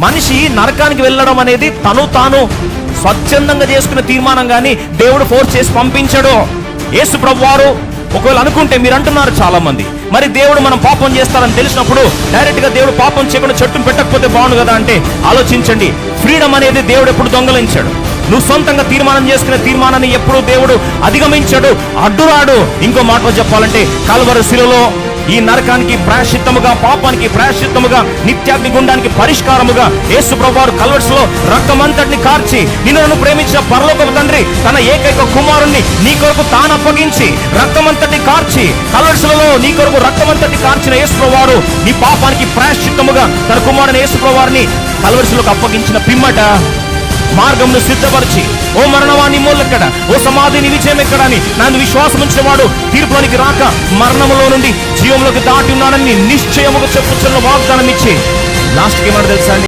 మనిషి నరకానికి వెళ్ళడం అనేది తను తాను స్వచ్ఛందంగా చేసుకున్న తీర్మానం, కానీ దేవుడు ఫోర్స్ చేసి పంపించడు. యేసు ప్రభువారు ఒకవేళ అనుకుంటే, మీరు అంటున్నారు చాలా మంది, మరి దేవుడు మనం పాపం చేస్తారని తెలిసినప్పుడు డైరెక్ట్ గా దేవుడు పాపం చేయకుండా చెట్టును పెట్టకపోతే బాగుండు కదా అంటే, ఆలోచించండి. ఫ్రీడమ్ అనేది దేవుడు ఎప్పుడు దొంగలించాడు. నువ్వు సొంతంగా తీర్మానం చేసుకునే తీర్మానాన్ని ఎప్పుడు దేవుడు అధిగమించాడు, అడ్డురాడు. ఇంకో మాటలో చెప్పాలంటే, కల్వరి శిలువలో ఈ నరకానికి ప్రాయశ్చిత్తముగా, పాపానికి ప్రాయశ్చిత్తముగా, నిత్యాగ్ని గుండానికి పరిష్కారముగా యేసు ప్రభువారు కల్వరిలో రక్తమంతటిని కార్చి, నిన్ను ప్రేమించిన పరలోకపు తండ్రి తన ఏకైక కుమారుణ్ణి నీ కొరకు తాను అప్పగించి రక్తమంతటిని కార్చి, కల్వరిలో నీ కొరకు రక్తమంతటిని కార్చిన యేసు ప్రభువారు నీ పాపానికి ప్రాయశ్చిత్తముగా తన కుమారుని యేసు ప్రభువారిని కల్వరిలోకి అప్పగించిన పిమ్మట మార్గంను సిద్ధపరిచి, ఓ మరణమా నీ మూలెక్కడ, ఓ సమాధి నీ విజయం ఎక్కడ అని నన్ను విశ్వాసం ఉంచిన వాడు తీర్పులోనికి రాక మరణములో నుండి జీవంలోకి దాటి ఉన్నానని నిశ్చయముగా చెప్పుచున్న వాగ్దానం ఇచ్చి లాస్ట్కి ఏమన్నా తెలుసా అండి?